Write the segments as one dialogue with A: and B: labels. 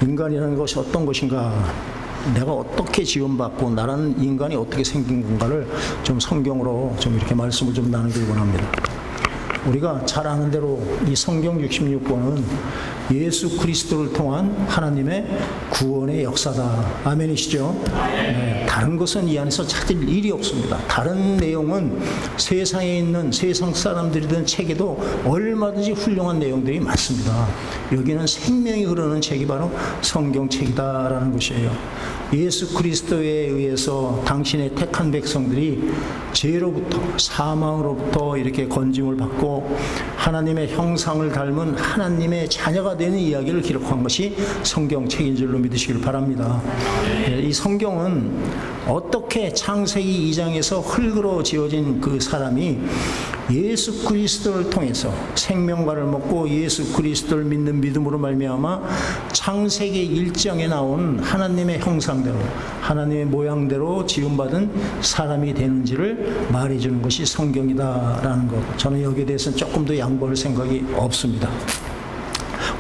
A: 인간이라는 것이 어떤 것인가, 내가 어떻게 지원받고 나라는 인간이 어떻게 생긴 건가를 좀 성경으로 좀 이렇게 말씀을 좀 나누길 원합니다. 우리가 잘 아는 대로 이 성경 66권은 예수 그리스도를 통한 하나님의 구원의 역사다. 아멘이시죠? 네, 다른 것은 이 안에서 찾을 일이 없습니다. 다른 내용은 세상에 있는 세상 사람들이든 책에도 얼마든지 훌륭한 내용들이 많습니다. 여기는 생명이 흐르는 책이 바로 성경책이다라는 것이에요. 예수 그리스도에 의해서 당신의 택한 백성들이 죄로부터, 사망으로부터 이렇게 건짐을 받고 하나님의 형상을 닮은 하나님의 자녀가 되는 이야기를 기록한 것이 성경책인 줄로 믿으시길 바랍니다. 이 성경은 어떻게 창세기 2장에서 흙으로 지어진 그 사람이 예수 그리스도를 통해서 생명과를 먹고 예수 그리스도를 믿는 믿음으로 말미암아 창세기 1장에 나온 하나님의 형상대로, 하나님의 모양대로 지음받은 사람이 되는지를 말해주는 것이 성경이다라는 것. 저는 여기에 대해서는 조금 더 양보할 생각이 없습니다.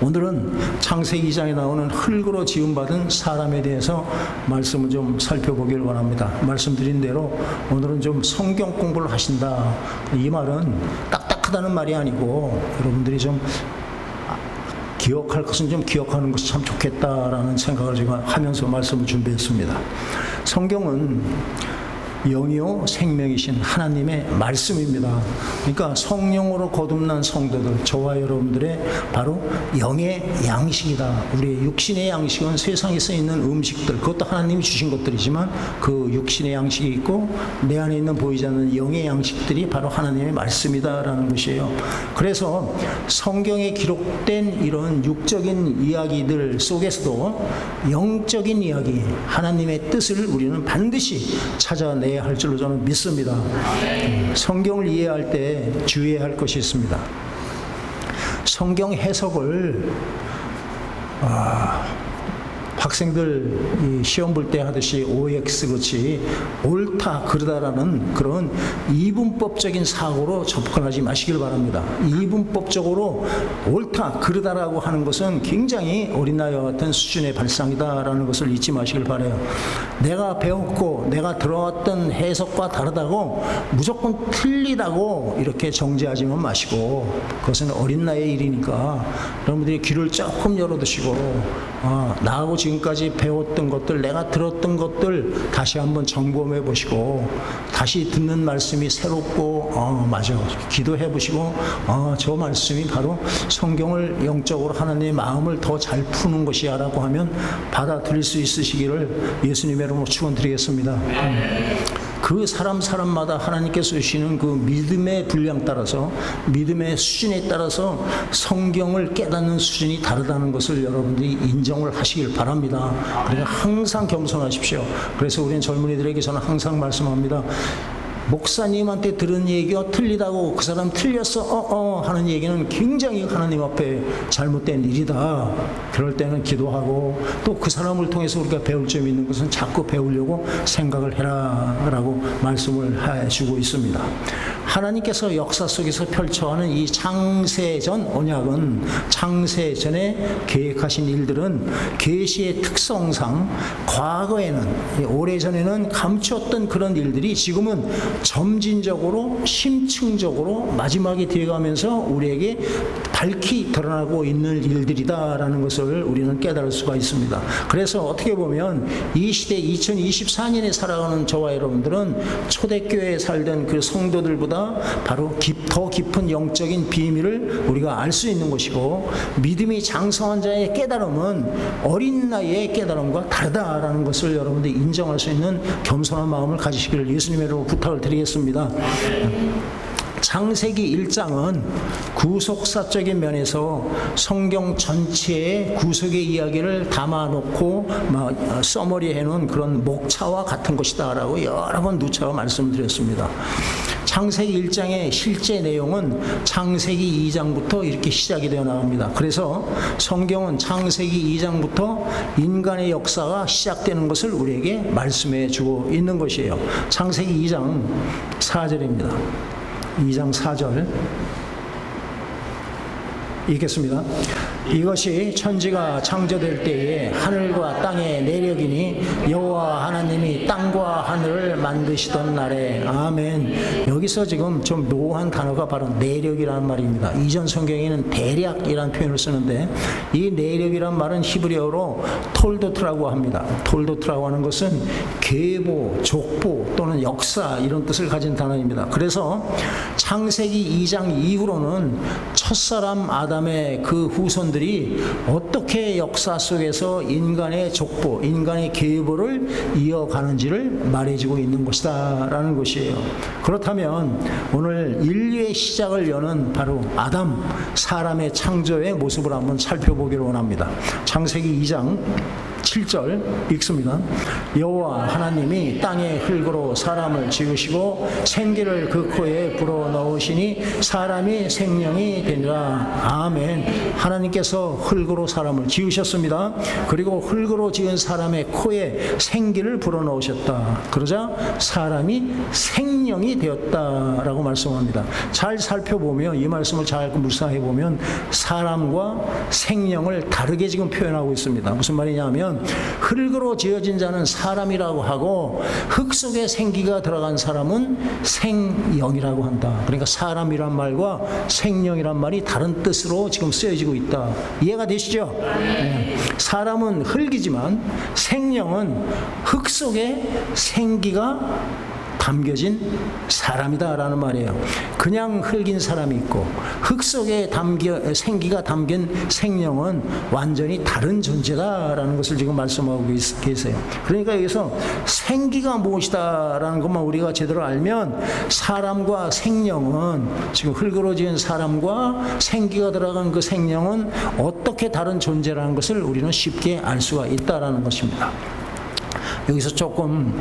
A: 오늘은 창세기 2장에 나오는 흙으로 지음받은 사람에 대해서 말씀을 좀 살펴보길 원합니다. 말씀드린 대로 오늘은 좀 성경 공부를 하신다. 이 말은 딱딱하다는 말이 아니고 여러분들이 좀 기억할 것은 좀 기억하는 것이 참 좋겠다라는 생각을 제가 하면서 말씀을 준비했습니다. 성경은 영이요 생명이신 하나님의 말씀입니다. 그러니까 성령으로 거듭난 성도들, 저와 여러분들의 바로 영의 양식이다. 우리의 육신의 양식은 세상에 써 있는 음식들, 그것도 하나님이 주신 것들이지만 그 육신의 양식이 있고 내 안에 있는 보이지 않는 영의 양식들이 바로 하나님의 말씀이다라는 것이에요. 그래서 성경에 기록된 이런 육적인 이야기들 속에서도 영적인 이야기, 하나님의 뜻을 우리는 반드시 찾아내야 할 줄로 저는 믿습니다. 성경을 이해할 때 주의해야 할 것이 있습니다. 성경 해석을 학생들 시험 볼 때 하듯이 OX 그렇지 옳다 그르다라는 그런 이분법적인 사고로 접근하지 마시길 바랍니다. 이분법적으로 옳다 그르다라고 하는 것은 굉장히 어린 나이와 같은 수준의 발상이다라는 것을 잊지 마시길 바라요. 내가 배웠고 내가 들어왔던 해석과 다르다고 무조건 틀리다고 이렇게 정죄하지만 마시고, 그것은 어린 나이의 일이니까 여러분들이 귀를 조금 열어두시고 나하고 지금까지 배웠던 것들, 내가 들었던 것들 다시 한번 점검해 보시고, 다시 듣는 말씀이 새롭고 맞아 기도해 보시고 저 말씀이 바로 성경을 영적으로 하나님의 마음을 더 잘 푸는 것이야 라고 하면 받아들일 수 있으시기를 예수님의 이름으로 축원드리겠습니다. 그 사람마다 하나님께서 주시는 그 믿음의 분량 따라서, 믿음의 수준에 따라서 성경을 깨닫는 수준이 다르다는 것을 여러분들이 인정을 하시길 바랍니다. 그러니까 항상 겸손하십시오. 그래서 우리는 젊은이들에게 저는 항상 말씀합니다. 목사님한테 들은 얘기가 틀리다고 그 사람 틀렸어 하는 얘기는 굉장히 하나님 앞에 잘못된 일이다. 그럴 때는 기도하고 또 그 사람을 통해서 우리가 배울 점이 있는 것은 자꾸 배우려고 생각을 해라 라고 말씀을 해주고 있습니다. 하나님께서 역사 속에서 펼쳐가는 이 창세전 언약은, 창세전에 계획하신 일들은 계시의 특성상 과거에는, 오래전에는 감추었던 그런 일들이 지금은 점진적으로 심층적으로 마지막에 뒤에가면서 우리에게 밝히 드러나고 있는 일들이다라는 것을 우리는 깨달을 수가 있습니다. 그래서 어떻게 보면 이 시대 2024년에 살아가는 저와 여러분들은 초대교회에 살던 그 성도들보다 바로 더 깊은 영적인 비밀을 우리가 알 수 있는 것이고, 믿음이 장성한 자의 깨달음은 어린 나이의 깨달음과 다르다라는 것을 여러분들이 인정할 수 있는 겸손한 마음을 가지시기를 예수님의 이름으로 부탁을 드리겠습니다. 창세기 1장은 구속사적인 면에서 성경 전체의 구속의 이야기를 담아놓고 써머리해 놓은 그런 목차와 같은 것이다 라고 여러 번 누차와 말씀을 드렸습니다. 창세기 1장의 실제 내용은 창세기 2장부터 이렇게 시작이 되어 나갑니다. 그래서 성경은 창세기 2장부터 인간의 역사가 시작되는 것을 우리에게 말씀해 주고 있는 것이에요. 창세기 2장 4절입니다. 2장 4절 읽겠습니다. 이것이 천지가 창조될 때에 하늘과 땅의 내력이니 여호와 하나님이 땅과 하늘을 만드시던 날에. 아멘. 여기서 지금 좀 묘한 단어가 바로 내력이라는 말입니다. 이전 성경에는 대략이라는 표현을 쓰는데 이 내력이란 말은 히브리어로 톨도트라고 합니다. 톨도트라고 하는 것은 계보, 족보 또는 역사 이런 뜻을 가진 단어입니다. 그래서 창세기 2장 이후로는 첫사람 아담의 그 후손들이 어떻게 역사 속에서 인간의 족보, 인간의 계보를 이어가는지를 말해주고 있는 것이다 라는 것이에요. 그렇다면 오늘 인류의 시작을 여는 바로 아담, 사람의 창조의 모습을 한번 살펴보기를 원합니다. 창세기 2장 7절 읽습니다. 여호와 하나님이 땅의 흙으로 사람을 지으시고 생기를 그 코에 불어넣으시니 사람이 생명이 되니라. 아멘. 하나님께서 흙으로 사람을 지으셨습니다. 그리고 흙으로 지은 사람의 코에 생기를 불어넣으셨다. 그러자 사람이 생명이 되었다라고 말씀합니다. 잘 살펴보면 이 말씀을 잘 묵상해 보면 사람과 생명을 다르게 지금 표현하고 있습니다. 무슨 말이냐면 흙으로 지어진 자는 사람이라고 하고 흙 속에 생기가 들어간 사람은 생영이라고 한다. 그러니까 사람이란 말과 생명이란 말이 다른 뜻으로 지금 쓰여지고 있다. 이해가 되시죠? 네. 사람은 흙이지만 생명은 흙 속에 생기가 담겨진 사람이다라는 말이에요. 그냥 흙인 사람이 있고 흙 속에 생기가 담긴 생명은 완전히 다른 존재다라는 것을 지금 말씀하고 계세요. 그러니까 여기서 생기가 무엇이다라는 것만 우리가 제대로 알면 사람과 생명은 지금 흙으로 지은 사람과 생기가 들어간 그 생명은 어떻게 다른 존재라는 것을 우리는 쉽게 알 수가 있다라는 것입니다. 여기서 조금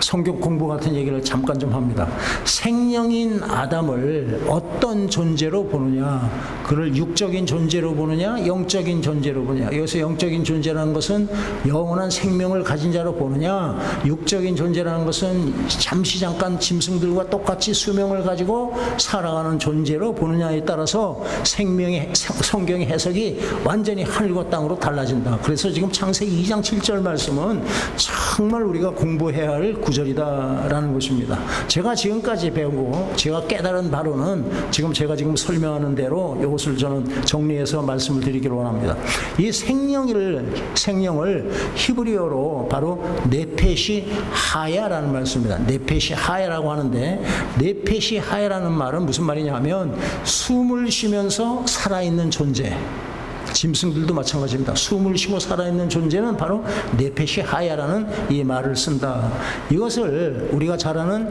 A: 성경 공부 같은 얘기를 잠깐 좀 합니다. 생명인 아담을 어떤 존재로 보느냐, 그를 육적인 존재로 보느냐, 영적인 존재로 보느냐. 여기서 영적인 존재라는 것은 영원한 생명을 가진 자로 보느냐, 육적인 존재라는 것은 잠시 잠깐 짐승들과 똑같이 수명을 가지고 살아가는 존재로 보느냐에 따라서 성경의 해석이 완전히 하늘과 땅으로 달라진다. 그래서 지금 창세기 2장 7절 말씀은 정말 우리가 공부해야 할 구절이다라는 것입니다. 제가 지금까지 배우고 제가 깨달은 바로는 제가 지금 설명하는 대로 이것을 저는 정리해서 말씀을 드리기를 원합니다. 이 생명을 히브리어로 바로 네페시 하야라는 말씀입니다. 네페시 하야라고 하는데 네페시 하야라는 말은 무슨 말이냐면 숨을 쉬면서 살아있는 존재. 짐승들도 마찬가지입니다. 숨을 쉬고 살아있는 존재는 바로 네페시 하야라는 이 말을 쓴다. 이것을 우리가 잘 아는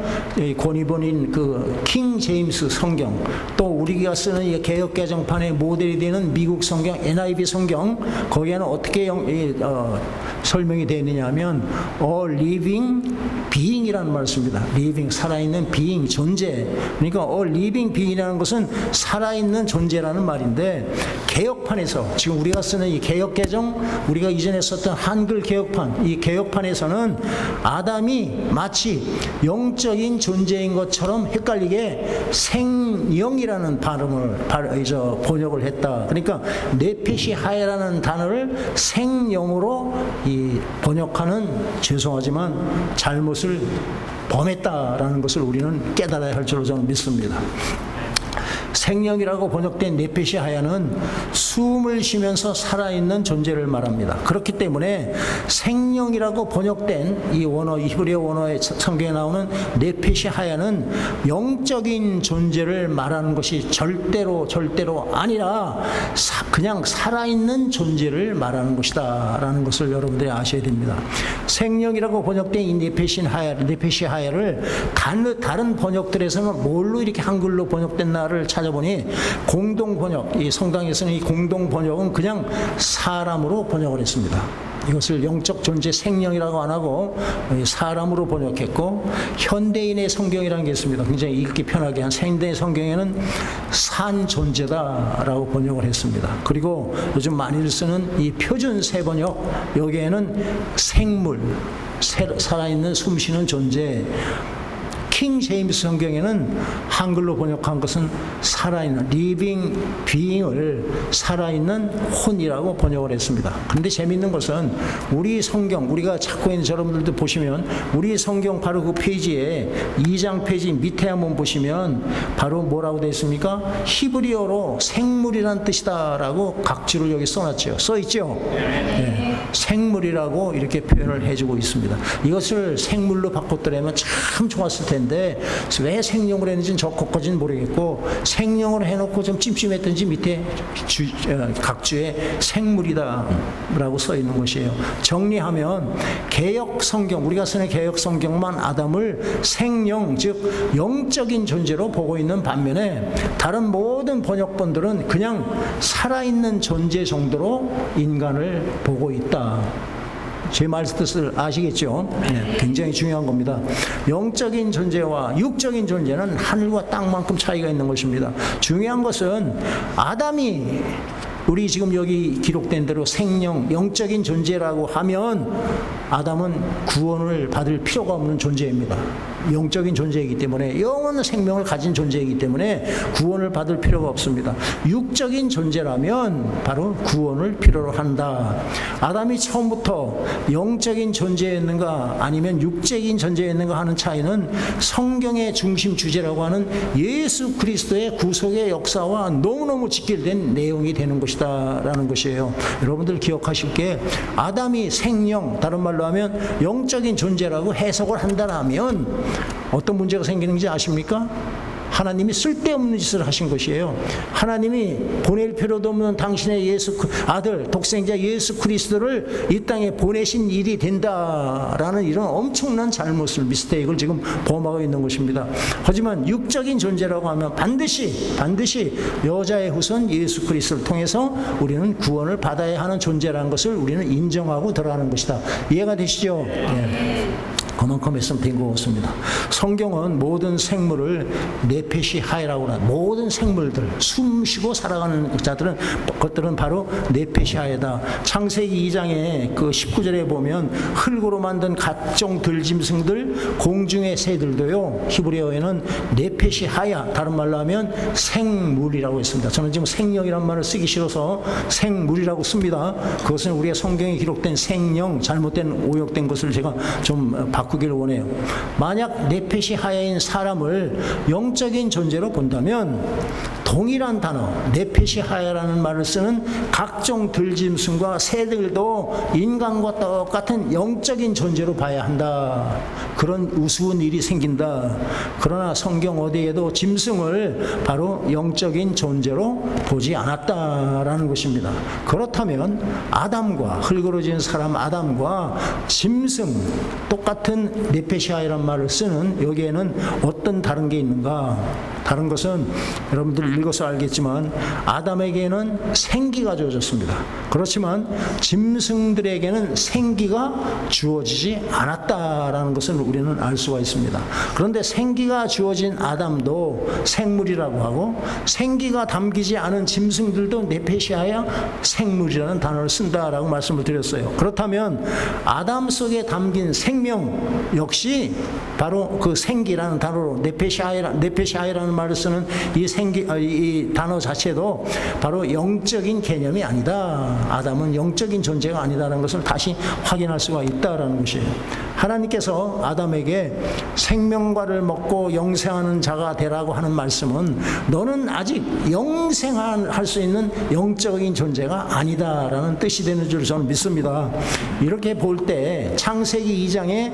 A: 권위본인 그 킹 제임스 성경, 또 우리가 쓰는 이 개역 개정판의 모델이 되는 미국 성경 NIV 성경, 거기에는 어떻게 설명이 되어 있느냐면 a living being이라는 말을 씁니다. living, 살아있는 being, 존재. 그러니까 a living being이라는 것은 살아있는 존재라는 말인데, 개역판에서 지금 우리가 쓰는 이 개역개정, 우리가 이전에 썼던 한글 개역판, 이 개역판에서는 아담이 마치 영적인 존재인 것처럼 헷갈리게 생영이라는 발음을 번역을 했다. 그러니까 네페시 하야라는 단어를 생영으로 번역하는, 죄송하지만 잘못을 범했다라는 것을 우리는 깨달아야 할 줄로 저는 믿습니다. 생명이라고 번역된 네페시 하야는 숨을 쉬면서 살아있는 존재를 말합니다. 그렇기 때문에 생명이라고 번역된 이 히브리어 원어의 성경에 나오는 네페시 하야는 영적인 존재를 말하는 것이 절대로 아니라 그냥 살아있는 존재를 말하는 것이다 라는 것을 여러분들이 아셔야 됩니다. 생명이라고 번역된 이 네페시 하야를 다른 번역들에서는 뭘로 이렇게 한글로 번역됐나를 찾아보니 공동 번역, 이 성당에서는 이 공동 번역은 그냥 사람으로 번역을 했습니다. 이것을 영적 존재 생명이라고 안 하고 사람으로 번역했고, 현대인의 성경이라는 게 있습니다. 굉장히 읽기 편하게 한 현대인 성경에는 산 존재다라고 번역을 했습니다. 그리고 요즘 많이들 쓰는 이 표준 새 번역, 여기에는 생물, 살아있는 숨쉬는 존재, 킹 제임스 성경에는 한글로 번역한 것은 살아있는 living being을 살아있는 혼이라고 번역을 했습니다. 그런데 재미있는 것은 우리 성경, 우리가 찾고 있는 여러분들도 보시면 우리 성경 바로 그 페이지에 2장 페이지 밑에 한번 보시면 바로 뭐라고 되어 있습니까? 히브리어로 생물이란 뜻이다라고 각주를 여기 써놨죠. 써있죠? 네. 생물이라고 이렇게 표현을 해주고 있습니다. 이것을 생물로 바꿨더라면 참 좋았을 텐데 왜 생령을 했는지는 저 것까지는 모르겠고 생령을 해놓고 좀 찜찜했던지 밑에 각주에 생물이다 라고 써 있는 것이에요. 정리하면 개역 성경, 우리가 쓰는 개역 성경만 아담을 생령, 즉 영적인 존재로 보고 있는 반면에 다른 모든 번역본들은 그냥 살아있는 존재 정도로 인간을 보고 있다. 제 말 뜻을 아시겠죠? 네, 굉장히 중요한 겁니다. 영적인 존재와 육적인 존재는 하늘과 땅만큼 차이가 있는 것입니다. 중요한 것은 아담이 우리 지금 여기 기록된 대로 생명, 영적인 존재라고 하면 아담은 구원을 받을 필요가 없는 존재입니다. 영적인 존재이기 때문에, 영원한 생명을 가진 존재이기 때문에 구원을 받을 필요가 없습니다. 육적인 존재라면 바로 구원을 필요로 한다. 아담이 처음부터 영적인 존재였는가 아니면 육적인 존재였는가 하는 차이는 성경의 중심 주제라고 하는 예수 그리스도의 구속의 역사와 너무너무 직결된 내용이 되는 것이다 라는 것이에요. 여러분들 기억하실 게 아담이 생명, 다른 말로 하면 영적인 존재라고 해석을 한다면 어떤 문제가 생기는지 아십니까? 하나님이 쓸데없는 짓을 하신 것이에요. 하나님이 보낼 필요도 없는 당신의 아들 독생자 예수 그리스도를 이 땅에 보내신 일이 된다라는 이런 엄청난 잘못을, 미스테이크를 지금 범하고 있는 것입니다. 하지만 육적인 존재라고 하면 반드시 여자의 후손 예수 그리스도를 통해서 우리는 구원을 받아야 하는 존재라는 것을 우리는 인정하고 들어가는 것이다. 이해가 되시죠? 네. 그만큼 했으면 된 것 같습니다. 성경은 모든 생물을 네페시 하이라고 하는, 모든 생물들, 숨쉬고 살아가는 것들은 바로 네페시 하이다. 창세기 2장에 그 19절에 보면 흙으로 만든 각종 들짐승들, 공중의 새들도요, 히브리어에는 네페시 하야, 다른 말로 하면 생물이라고 했습니다. 저는 지금 생령이란 말을 쓰기 싫어서 생물이라고 씁니다. 그것은 우리의 성경에 기록된 생령, 잘못된 오역된 것을 제가 좀 바꾸기를 원해요. 만약 네페시 하야인 사람을 영적인 존재로 본다면 동일한 단어 네페시 하야라는 말을 쓰는 각종 들짐승과 새들도 인간과 똑같은 영적인 존재로 봐야 한다. 그런 우스운 일이 생긴다. 그러나 성경 어디에도 짐승을 바로 영적인 존재로 보지 않았다라는 것입니다. 그렇다면 아담과, 흙으로 지은 사람 아담과 짐승, 똑같은 네페시아이란 말을 쓰는 여기에는 어떤 다른 게 있는가? 다른 것은 여러분들 읽어서 알겠지만 아담에게는 생기가 주어졌습니다. 그렇지만 짐승들에게는 생기가 주어지지 않았다라는 것을 우리는 알 수가 있습니다. 그런데 생기가 주어진 아담도 생물이라고 하고 생기가 담기지 않은 짐승들도 네페시아야 생물이라는 단어를 쓴다라고 말씀을 드렸어요. 그렇다면 아담 속에 담긴 생명 역시 바로 그 생기라는 단어로 네페시아이라는 말을 쓰는 이 단어 자체도 바로 영적인 개념이 아니다. 아담은 영적인 존재가 아니다라는 것을 다시 확인할 수가 있다라는 것이에요. 하나님께서 아담에게 생명과를 먹고 영생하는 자가 되라고 하는 말씀은 너는 아직 영생할 수 있는 영적인 존재가 아니다라는 뜻이 되는 줄 저는 믿습니다. 이렇게 볼 때 창세기 2장에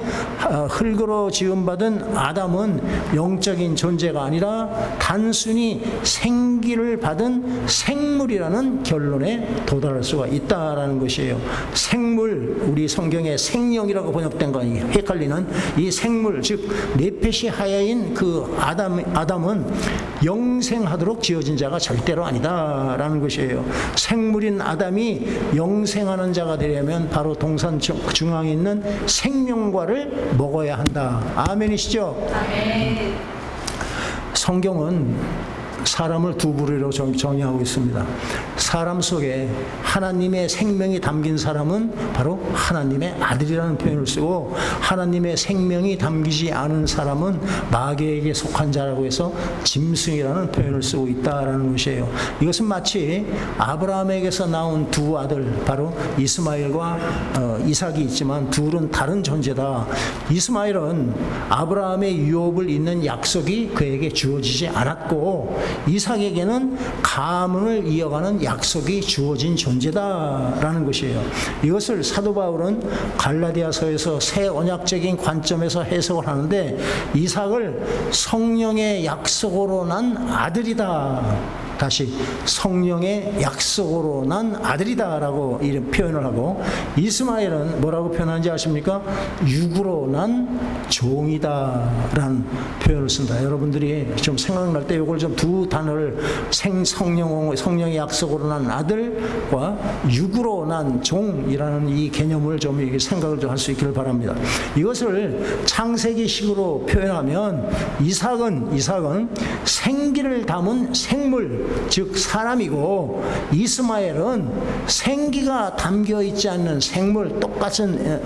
A: 흙으로 지음받은 아담은 영적인 존재가 아니라 단순히 생기를 받은 생물이라는 결론에 도달할 수가 있다라는 것이에요. 생물, 우리 성경에 생령이라고 번역된 거 아니에요. 헷갈리는 이 생물, 즉 네페시 하야인 그 아담은 영생하도록 지어진 자가 절대로 아니다라는 것이에요. 생물인 아담이 영생하는 자가 되려면 바로 동산 중앙에 있는 생명과를 먹어야 한다. 아멘이시죠? 아멘. 성경은 사람을 두 부류로 정의하고 있습니다. 사람 속에 하나님의 생명이 담긴 사람은 바로 하나님의 아들이라는 표현을 쓰고, 하나님의 생명이 담기지 않은 사람은 마귀에게 속한 자라고 해서 짐승이라는 표현을 쓰고 있다라는 것이에요. 이것은 마치 아브라함에게서 나온 두 아들, 바로 이스마엘과 이삭이 있지만 둘은 다른 존재다. 이스마엘은 아브라함의 유업을 잇는 약속이 그에게 주어지지 않았고, 이삭에게는 가문을 이어가는 약속이 주어진 존재다라는 것이에요. 이것을 사도 바울은 갈라디아서에서 새 언약적인 관점에서 해석을 하는데, 이삭을 성령의 약속으로 난 아들이다. 다시 성령의 약속으로 난 아들이다라고 이런 표현을 하고, 이스마엘은 뭐라고 표현하는지 아십니까? 육으로 난 종이다라는 표현을 쓴다. 여러분들이 좀 생각날 때 이걸 좀 두 단어를 성령의 약속으로 난 아들과 육으로 난 종이라는 이 개념을 좀 생각을 좀 할 수 있기를 바랍니다. 이것을 창세기식으로 표현하면 이삭은 생기를 담은 생물, 즉 사람이고, 이스마엘은 생기가 담겨 있지 않는 생물, 똑같은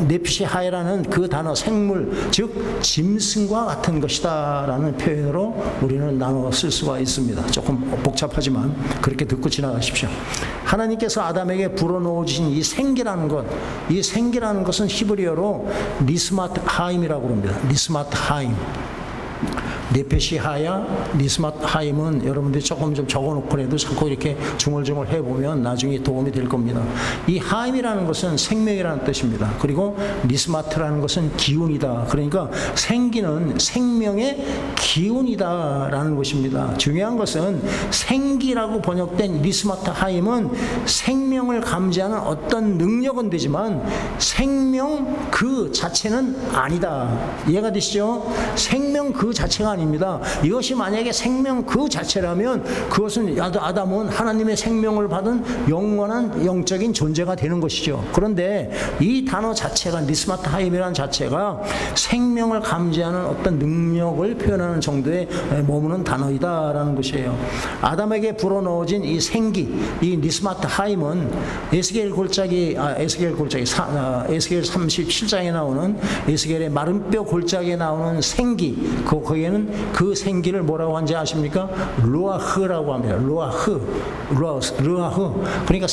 A: 네피시하이라는 그 단어 생물, 즉 짐승과 같은 것이다 라는 표현으로 우리는 나눠 쓸 수가 있습니다. 조금 복잡하지만 그렇게 듣고 지나가십시오. 하나님께서 아담에게 불어넣어주신 이 생기라는 것, 이 생기라는 것은 히브리어로 리스마트 하임이라고 합니다. 리스마트 하임. 네페시하야, 리스마하임은 여러분들이 조금 좀 적어놓고라도 자꾸 이렇게 중얼중얼 해보면 나중에 도움이 될 겁니다. 이 하임이라는 것은 생명이라는 뜻입니다. 그리고 리스마트라는 것은 기운이다. 그러니까 생기는 생명의 기운이다라는 것입니다. 중요한 것은 생기라고 번역된 리스마트 하임은 생명을 감지하는 어떤 능력은 되지만 생명 그 자체는 아니다. 이해가 되시죠? 생명 그 자체가 아닙니다. 이것이 만약에 생명 그 자체라면 그것은 아담은 하나님의 생명을 받은 영원한 영적인 존재가 되는 것이죠. 그런데 이 단어 자체가, 리스마트 하임이라는 자체가 생명을 감지하는 어떤 능력을 표현하는 정도에 머무는 단어이다라는 것이에요. 아담에게 불어넣어진 이 생기, 이 리스마트 하임은 에스겔 37장에 나오는 에스겔의 마른 뼈 골짜기에 나오는 생기, 거기에는 그 생기를 뭐라고 하는지 아십니까? 루아흐라고 합니다. 루아흐. 그러니까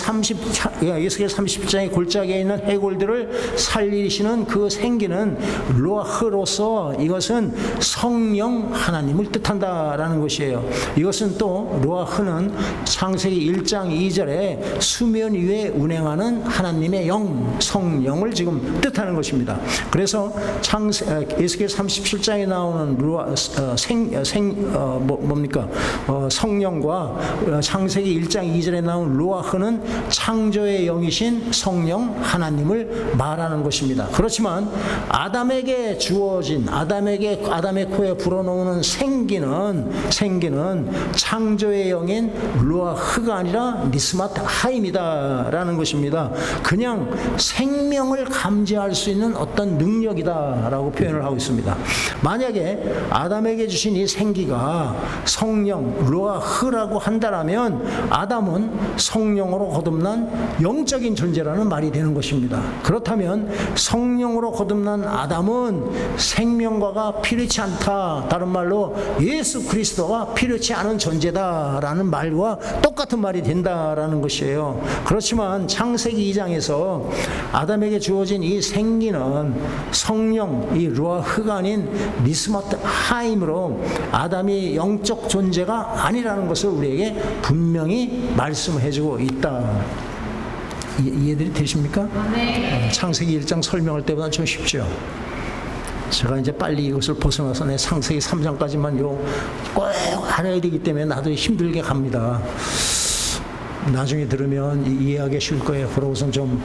A: 에스겔 30장의 골짜기에 있는 해골들을 살리시는 그 생기는 루아흐로서 이것은 성령 하나님을 뜻한다라는 것이에요. 이것은 또 루아흐는 창세기 1장 2절에 수면 위에 운행하는 하나님의 영, 성령을 지금 뜻하는 것입니다. 그래서 에스겔 37장에 나오는 성령과 창세기 1장 2절에 나온 루아흐는 창조의 영이신 성령 하나님을 말하는 것입니다. 그렇지만 아담에게 주어진, 아담의 코에 불어넣는 생기는 창조의 영인 루아흐가 아니라 리스마트 하임이다라는 것입니다. 그냥 생명을 감지할 수 있는 어떤 능력이다라고 표현을 하고 있습니다. 만약에 아담에게 주신 이 생기가 성령 루아흐라고 한다라면 아담은 성령으로 거듭난 영적인 존재라는 말이 되는 것입니다. 그렇다면 성령으로 거듭난 아담은 생명과가 필요치 않다, 다른 말로 예수 그리스도가 필요치 않은 존재다라는 말과 똑같은 말이 된다라는 것이에요. 그렇지만 창세기 2장에서 아담에게 주어진 이 생기는 성령, 이 루아흐가 아닌 리스마트 하임으로 아담이 영적 존재가 아니라는 것을 우리에게 분명히 말씀해주고 있다. 이해들이 되십니까?
B: 네.
A: 창세기 1장 설명할 때보다 좀 쉽죠. 제가 이제 빨리 이것을 벗어나서 내 창세기 3장까지만 꼭 알아야 되기 때문에 나도 힘들게 갑니다. 나중에 들으면 이해하기 쉬울 거예요. 그러고선 좀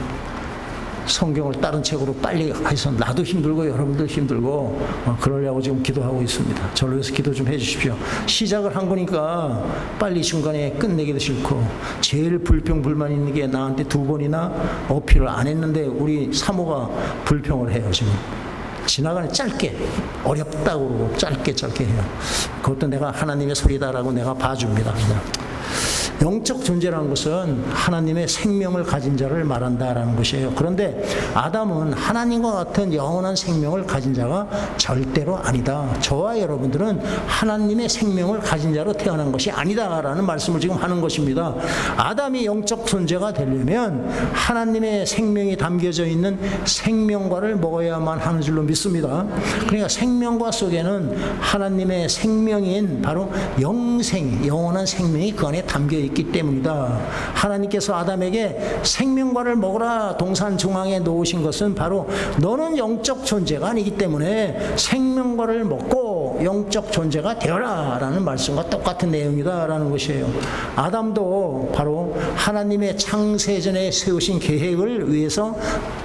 A: 성경을 다른 책으로 빨리 해서 나도 힘들고 여러분도 힘들고 그러려고 지금 기도하고 있습니다. 저를 위해서 기도 좀 해주십시오. 시작을 한 거니까 빨리 중간에 끝내기도 싫고, 제일 불평불만 있는 게 나한테 2번이나 어필을 안 했는데 우리 사모가 불평을 해요. 지금 지나가는 짧게 어렵다고 짧게 해요. 그것도 내가 하나님의 소리다라고 내가 봐줍니다. 그냥. 영적 존재라는 것은 하나님의 생명을 가진 자를 말한다라는 것이에요. 그런데 아담은 하나님과 같은 영원한 생명을 가진 자가 절대로 아니다. 저와 여러분들은 하나님의 생명을 가진 자로 태어난 것이 아니다라는 말씀을 지금 하는 것입니다. 아담이 영적 존재가 되려면 하나님의 생명이 담겨져 있는 생명과를 먹어야만 하는 줄로 믿습니다. 그러니까 생명과 속에는 하나님의 생명인 바로 영원한 생명이 그 안에 담겨 있기 때문이다. 하나님께서 아담에게 생명과를 먹으라 동산 중앙에 놓으신 것은 바로 너는 영적 존재가 아니기 때문에 생명과를 먹고 영적 존재가 되어라 라는 말씀과 똑같은 내용이다 라는 것이에요. 아담도 바로 하나님의 창세전에 세우신 계획을 위해서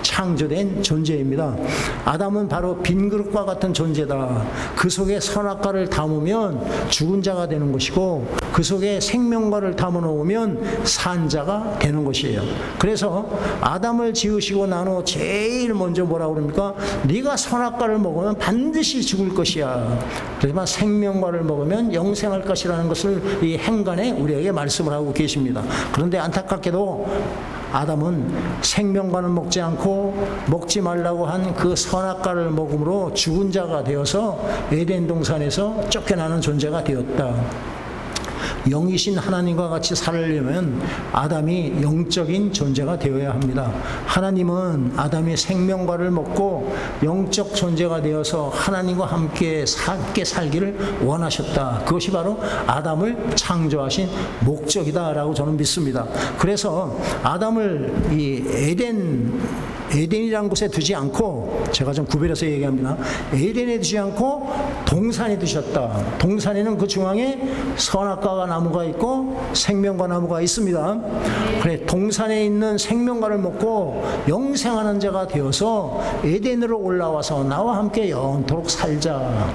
A: 창조된 존재입니다. 아담은 바로 빈 그릇과 같은 존재다. 그 속에 선악과를 담으면 죽은 자가 되는 것이고 그 속에 생명과를 담아 놓으면 산 자가 되는 것이에요. 그래서 아담을 지으시고 나서 제일 먼저 뭐라고 그럽니까? 네가 선악과를 먹으면 반드시 죽을 것이야. 그렇지만 생명과를 먹으면 영생할 것이라는 것을 이 행간에 우리에게 말씀을 하고 계십니다. 그런데 안타깝게도 아담은 생명과는 먹지 않고 먹지 말라고 한 그 선악과를 먹음으로 죽은 자가 되어서 에덴 동산에서 쫓겨나는 존재가 되었다. 영이신 하나님과 같이 살려면 아담이 영적인 존재가 되어야 합니다. 하나님은 아담이 생명과를 먹고 영적 존재가 되어서 하나님과 함께 살기를 원하셨다. 그것이 바로 아담을 창조하신 목적이다라고 저는 믿습니다. 그래서 아담을 이 에덴이라는 곳에 두지 않고, 제가 좀 구별해서 얘기합니다. 에덴에 두지 않고 동산에 두셨다. 동산에는 그 중앙에 선악과가 나무가 있고 생명과 나무가 있습니다. 그래, 동산에 있는 생명과를 먹고 영생하는 자가 되어서 에덴으로 올라와서 나와 함께 영원토록 살자.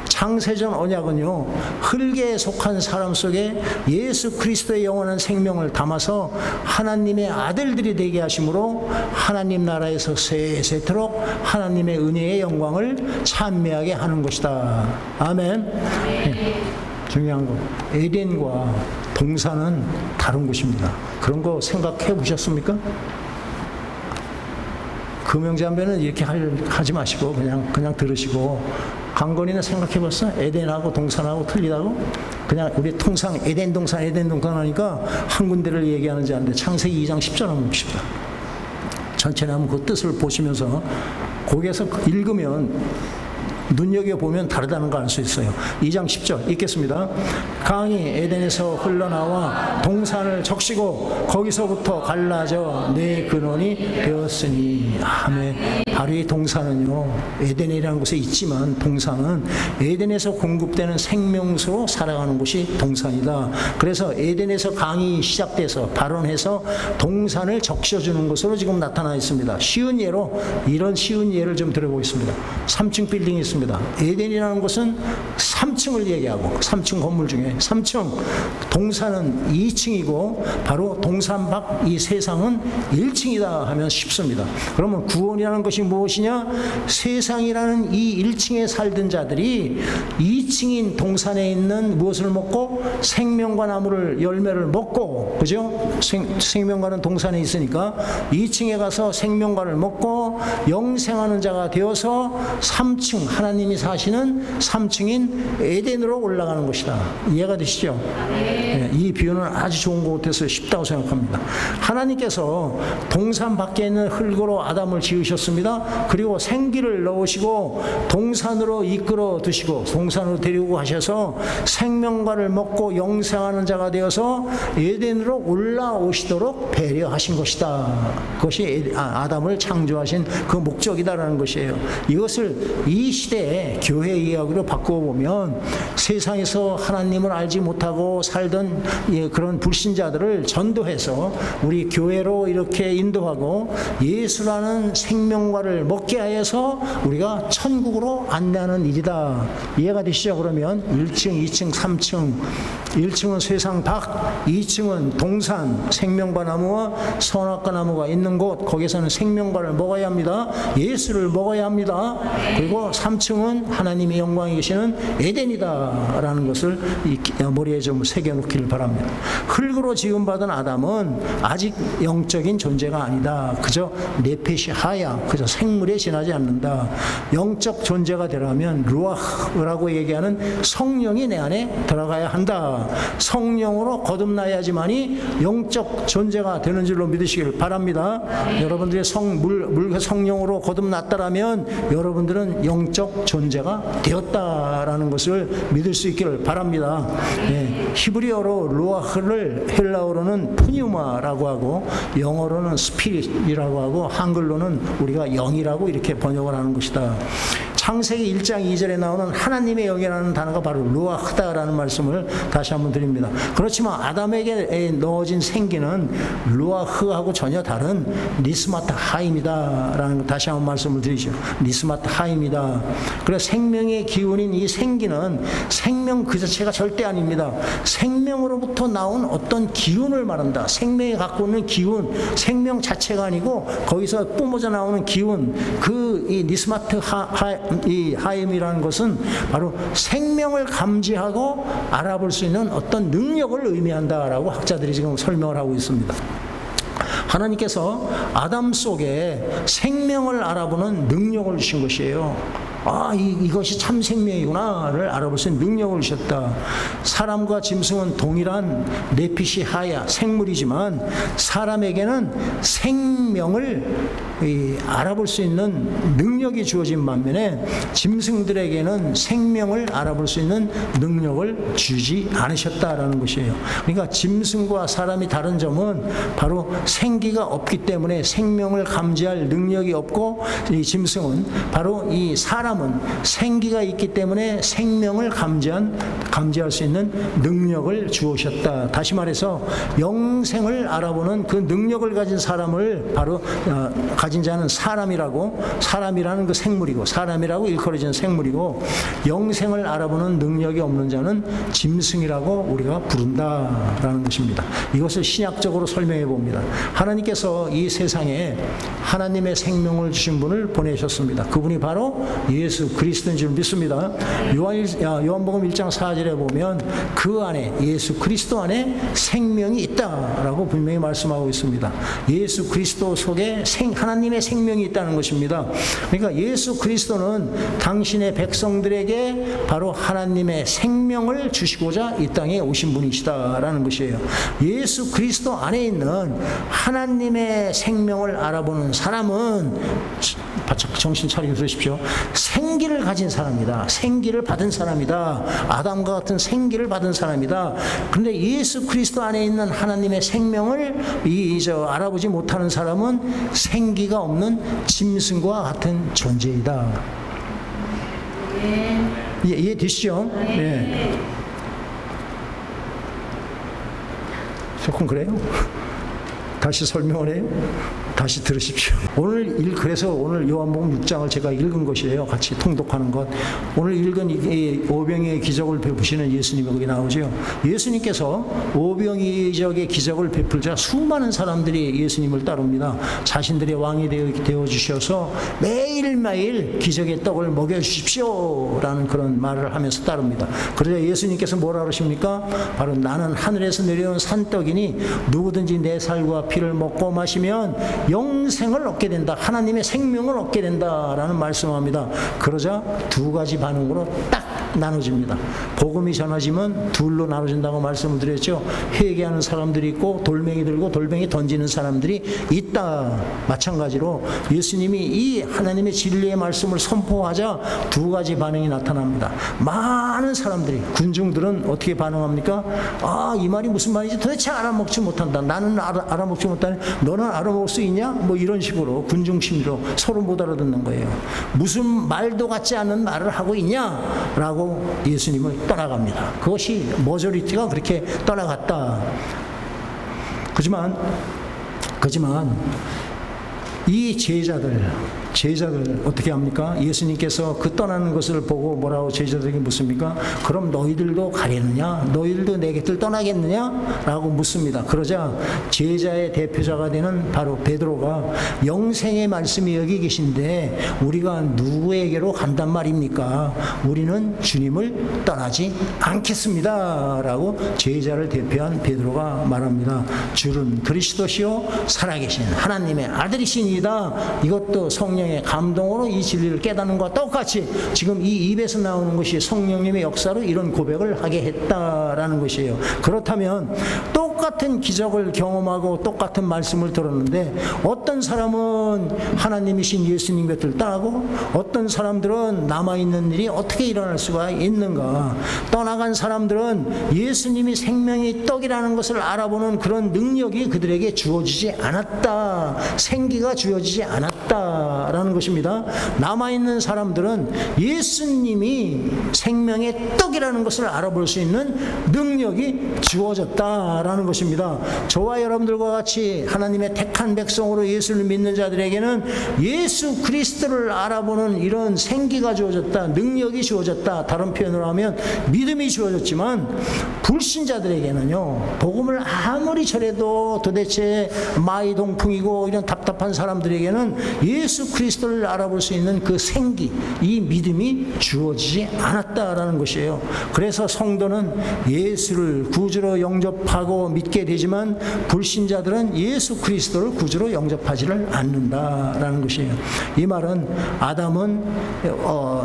A: 창세전 언약은요, 흙에 속한 사람 속에 예수 그리스도의 영원한 생명을 담아서 하나님의 아들들이 되게 하심으로 하나님 나라에서 세세토록 하나님의 은혜의 영광을 찬미하게 하는 것이다. 아멘. 네. 중요한 것, 에덴과 동산은 다른 것입니다. 그런 거 생각해 보셨습니까? 금영자매는 이렇게 하지 마시고 그냥 들으시고, 강건이는 생각해 봤어? 에덴하고 동산하고 틀리다고? 그냥 우리 통상 에덴 동산 하니까 한 군데를 얘기하는지 아는데 창세기 2장 10절 한번 봅시다. 전체를 한번 그 뜻을 보시면서 거기에서 읽으면, 눈여겨보면 다르다는 걸 알 수 있어요. 2장 10절 읽겠습니다. 강이 에덴에서 흘러나와 동산을 적시고 거기서부터 갈라져 내 근원이 되었으니. 아멘. 바로 이 동산은요, 에덴이라는 곳에 있지만 동산은 에덴에서 공급되는 생명수로 살아가는 곳이 동산이다. 그래서 에덴에서 강이 시작돼서 발원해서 동산을 적셔주는 것으로 지금 나타나 있습니다. 쉬운 예로, 이런 쉬운 예를 좀 들어보겠습니다. 3층 빌딩이 있습니다. 에덴이라는 곳은 3층을 얘기하고, 3층 건물 중에 3층, 동산은 2층이고 바로 동산 밖 이 세상은 1층이다 하면 쉽습니다. 그러면 구원이라는 것이 무엇이냐? 세상이라는 이 1층에 살던 자들이 2층인 동산에 있는 무엇을 먹고? 생명과 나무를, 열매를 먹고, 그죠? 생명과는 동산에 있으니까 2층에 가서 생명과를 먹고 영생하는 자가 되어서 3층, 하나님이 사시는 3층인 에덴으로 올라가는 것이다. 이해가 되시죠? 네, 이 비유는 아주 좋은 것 같아서 쉽다고 생각합니다. 하나님께서 동산 밖에 있는 흙으로 아담을 지으셨습니다. 그리고 생기를 넣으시고 동산으로 이끌어 두시고 동산으로 데리고 가셔서 생명과를 먹고 영생하는 자가 되어서 에덴으로 올라오시도록 배려하신 것이다. 그것이 아담을 창조하신 그 목적이다라는 것이에요. 이것을 이 시대에 교회 이야기로 바꾸어 보면, 세상에서 하나님을 알지 못하고 살던 살던 그런 불신자들을 전도해서 우리 교회로 이렇게 인도하고 예수라는 생명과를 먹게 하여서 우리가 천국으로 안내하는 일이다. 이해가 되시죠? 그러면 1층, 2층, 3층, 1층은 세상 밖, 2층은 동산, 생명과 나무와 선악과 나무가 있는 곳, 거기서는 생명과를 먹어야 합니다. 예수를 먹어야 합니다. 그리고 3층은 하나님의 영광이 계시는 에덴이다 라는 것을 머리에 좀 새겨놓기를 바랍니다. 흙으로 지음받은 아담은 아직 영적인 존재가 아니다. 그저 네페시 하야, 그저 생물에 지나지 않는다. 영적 존재가 되려면 루아흐라고 얘기하는 성령이 내 안에 들어가야 한다. 성령으로 거듭나야지만이 영적 존재가 되는 줄로 믿으시길 바랍니다. 여러분들이 성령으로 거듭났다라면 여러분들은 영적 존재가 되었다라는 것을 믿을 수 있기를 바랍니다. 히브리어로 루아흐를 헬라어로는 푸뉴마라고 하고 영어로는 스피릿이라고 하고 한글로는 우리가 영이라고 이렇게 번역을 하는 것이다. 창세기 1장 2절에 나오는 하나님의 영이라는 단어가 바로 루아흐다라는 말씀을 다시 한번 드립니다. 그렇지만 아담에게 넣어진 생기는 루아흐하고 전혀 다른 니스마타 하임이다라는 거 다시 한번 말씀을 드리죠. 니스마타 하임이다. 그래서 생명의 기운인 이 생기는 생명 그 자체가 절대 아닙니다. 생명으로부터 나온 어떤 기운을 말한다. 생명이 갖고 있는 기운, 생명 자체가 아니고 거기서 뿜어져 나오는 기운, 이 니스마트 이 하임이라는 것은 바로 생명을 감지하고 알아볼 수 있는 어떤 능력을 의미한다라고 학자들이 지금 설명을 하고 있습니다. 하나님께서 아담 속에 생명을 알아보는 능력을 주신 것이에요. 이것이 참 생명이구나를 알아볼 수 있는 능력을 주셨다. 사람과 짐승은 동일한 네피시 하야 생물이지만 사람에게는 생명을 알아볼 수 있는 능력이 주어진 반면에 짐승들에게는 생명을 알아볼 수 있는 능력을 주지 않으셨다라는 것이에요. 그러니까 짐승과 사람이 다른 점은 바로 생기가 없기 때문에 생명을 감지할 능력이 없고, 이 짐승은 바로 이 사람은 생기가 있기 때문에 생명을 감지할 수 있는 능력을 주셨다. 다시 말해서 영생을 알아보는 그 능력을 가진 사람을 바로 가진 자는 사람이라는 그 생물이고, 사람이라고 일컬어지는 생물이고, 영생을 알아보는 능력이 없는 자는 짐승이라고 우리가 부른다라는 것입니다. 이것을 신약적으로 설명해 봅니다. 하나님께서 이 세상에 하나님의 생명을 주신 분을 보내셨습니다. 그분이 바로 예수 그리스도인 줄 믿습니다. 요한복음 1장 4절에 보면 그 안에, 예수 그리스도 안에 생명이 있다라고 분명히 말씀하고 있습니다. 예수 그리스도 속에 하나님의 생명이 있다는 것입니다. 그러니까 예수 그리스도는 당신의 백성들에게 바로 하나님의 생명을 주시고자 이 땅에 오신 분이시다라는 것이에요. 예수 그리스도 안에 있는 하나님의 생명을 알아보는 사람은, 바짝 정신 차리고 들으십시오. 생기를 가진 사람이다. 생기를 받은 사람이다. 아담과 같은 생기를 받은 사람이다. 그런데 예수 그리스도 안에 있는 하나님의 생명을 알아보지 못하는 사람은 생기가 없는 짐승과 같은 존재이다. 이해되시죠? 네. 조금 그래요? 다시 설명을 해요? 다시 들으십시오. 그래서 오늘 요한복음 6장을 제가 읽은 것이에요. 같이 통독하는 것. 오늘 읽은 이 오병이의 기적을 베푸시는 예수님이 거기 나오죠. 예수님께서 오병이적의 기적을 베풀자 수많은 사람들이 예수님을 따릅니다. 자신들의 왕이 되어 주셔서 매일매일 기적의 떡을 먹여주십시오 라는 그런 말을 하면서 따릅니다. 그러자 예수님께서 뭐라 그러십니까? 바로 나는 하늘에서 내려온 산떡이니 누구든지 내 살과 피를 먹고 마시면 영생을 얻게 된다. 하나님의 생명을 얻게 된다라는 말씀합니다. 그러자 두 가지 반응으로 딱 나눠집니다. 복음이 전해지면 둘로 나눠진다고 말씀을 드렸죠. 회개하는 사람들이 있고 돌멩이 들고 돌멩이 던지는 사람들이 있다. 마찬가지로 예수님이 이 하나님의 진리의 말씀을 선포하자 두 가지 반응이 나타납니다. 많은 사람들이, 군중들은 어떻게 반응합니까? 이 말이 무슨 말인지 도대체 알아먹지 못한다. 나는 알아먹지 못하니 너는 알아먹을 수 있냐? 뭐 이런 식으로 군중 심리로 서로 못 알아듣는 거예요. 무슨 말도 같지 않은 말을 하고 있냐라고 하고 예수님을 떠나갑니다. 그것이 머저리티가 그렇게 떠나갔다. 그지만 이 제자들 어떻게 합니까? 예수님께서 그 떠나는 것을 보고 뭐라고 제자들에게 묻습니까? 그럼 너희들도 가려느냐? 너희들도 내 곁을 떠나겠느냐? 라고 묻습니다. 그러자 제자의 대표자가 되는 바로 베드로가 영생의 말씀이 여기 계신데 우리가 누구에게로 간단 말입니까? 우리는 주님을 떠나지 않겠습니다. 라고 제자를 대표한 베드로가 말합니다. 주는 그리스도시요 살아계신 하나님의 아들이시니이다. 이것도 성령의 감동으로 이 진리를 깨닫는 것과 똑같이 지금 이 입에서 나오는 것이 성령님의 역사로 이런 고백을 하게 했다라는 것이에요. 그렇다면 똑같은 기적을 경험하고 똑같은 말씀을 들었는데 어떤 사람은 하나님이신 예수님 곁을 떠나고 어떤 사람들은 남아있는 일이 어떻게 일어날 수가 있는가. 떠나간 사람들은 예수님이 생명의 떡이라는 것을 알아보는 그런 능력이 그들에게 주어지지 않았다. 생기가 주어지지 않았다라는 것입니다. 남아있는 사람들은 예수님이 생명의 떡이라는 것을 알아볼 수 있는 능력이 주어졌다라는 것입니다. 저와 여러분들과 같이 하나님의 택한 백성으로 예수를 믿는 자들에게는 예수 그리스도를 알아보는 이런 생기가 주어졌다. 능력이 주어졌다. 다른 표현으로 하면 믿음이 주어졌지만 불신자들에게는요. 복음을 아무리 전해도 도대체 마이동풍이고 이런 답답한 사람들에게는 예수 그리스도를 알아볼 수 있는 그 생기, 이 믿음이 주어지지 않았다라는 것이에요. 그래서 성도는 예수를 구주로 영접하고 믿게 되지만 불신자들은 예수 그리스도를 구주로 영접하지를 않는다라는 것이에요. 이 말은 아담은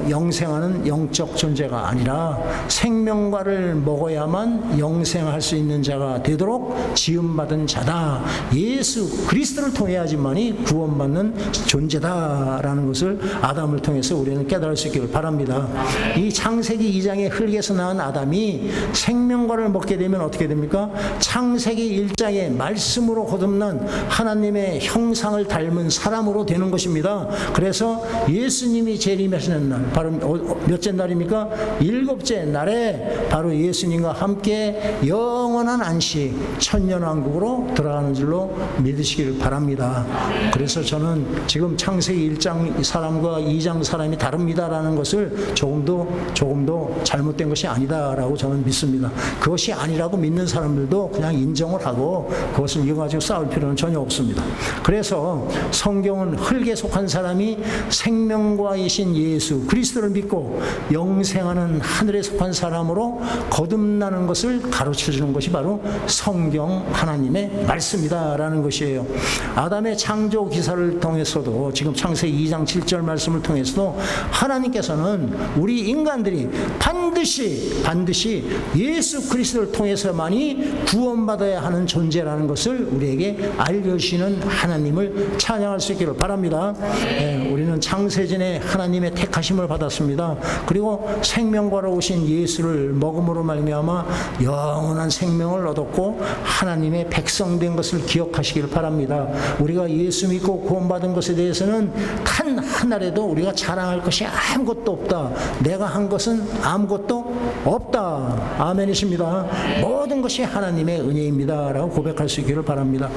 A: 영생하는 영적 존재가 아니라 생명과를 먹어야만 영생할 수 있는 자가 되도록 지음받은 자다. 예수 그리스도를 통해야지만이 구원받는 존재다라는 것을 아담을 통해서 우리는 깨달을 수 있기를 바랍니다. 이 창세기 2장의 흙에서 낳은 아담이 생명과를 먹게 되면 어떻게 됩니까? 창세기 1장의 말씀으로 거듭난 하나님의 형상을 닮은 사람으로 되는 것입니다. 그래서 예수님이 재림하시는 날, 바로 몇째 날입니까? 7째 날에 바로 예수님과 함께 영원한 안식, 천년왕국으로 들어가는 줄로 믿으시기를 바랍니다. 그래서 저는 지금 창세기 1장 사람과 2장 사람이 다릅니다라는 것을 조금도 잘못된 것이 아니다라고 저는 믿습니다. 그것이 아니라고 믿는 사람들도 그냥 인정을 하고 그것을 이거 가지고 싸울 필요는 전혀 없습니다. 그래서 성경은 흙에 속한 사람이 생명과이신 예수 그리스도를 믿고 영생하는 하늘에 속한 사람으로 거듭나는 것을 가르쳐주는 것이 바로 성경 하나님의 말씀이다라는 것이에요. 아담의 창조 기사를 통해서도 지금 창세기 2장 7절 말씀을 통해서도 하나님께서는 우리 인간들이 반드시 예수 그리스도를 통해서만이 구원받아야 하는 존재라는 것을 우리에게 알려주시는 하나님을 찬양할 수 있기를 바랍니다. 우리는 창세전에 하나님의 택하심을 받았습니다. 그리고 생명과로 오신 예수를 먹음으로 말미암아 영원한 생명을 얻었고 하나님의 백성된 것을 기억하시기를 바랍니다. 우리가 예수 믿고 구원받은 것에 대해서는 단 하나라도 우리가 자랑할 것이 아무것도 없다. 내가 한 것은 아무것도 없다. 아멘이십니다. 모든 것이 하나님의 은혜입니다. 라고 고백할 수 있기를 바랍니다.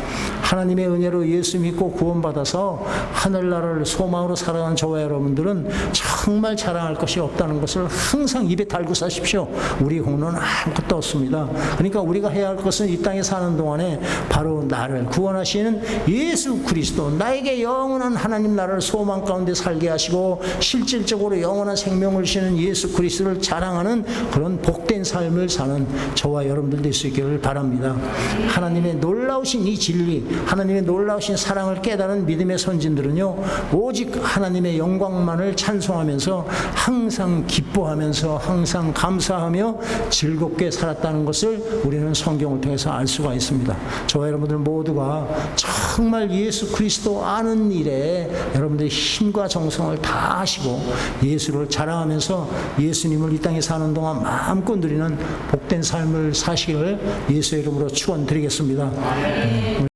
A: 하나님의 은혜로 예수 믿고 구원받아서 하늘나라를 소망으로 살아가는 저와 여러분들은 정말 자랑할 것이 없다는 것을 항상 입에 달고 사십시오. 우리 공로는 아무것도 없습니다. 그러니까 우리가 해야 할 것은 이 땅에 사는 동안에 바로 나를 구원하시는 예수 그리스도, 나에게 영원한 하나님 나라를 소망 가운데 살게 하시고 실질적으로 영원한 생명을 주시는 예수 그리스도를 자랑하는 그런 복된 삶을 사는 저와 여러분들 될 수 있기를 바랍니다. 하나님의 놀라우신 이 진리, 하나님의 놀라우신 사랑을 깨달은 믿음의 선진들은요, 오직 하나님의 영광만을 찬송하면서 항상 기뻐하면서 항상 감사하며 즐겁게 살았다는 것을 우리는 성경을 통해서 알 수가 있습니다. 저와 여러분들 모두가 정말 예수 그리스도 아는 일에 여러분들의 힘과 정성을 다 하시고 예수를 자랑하면서 예수님을 이 땅에 사는 동안 마음껏 누리는 복된 삶을 사시기를 예수의 이름으로 축원드리겠습니다.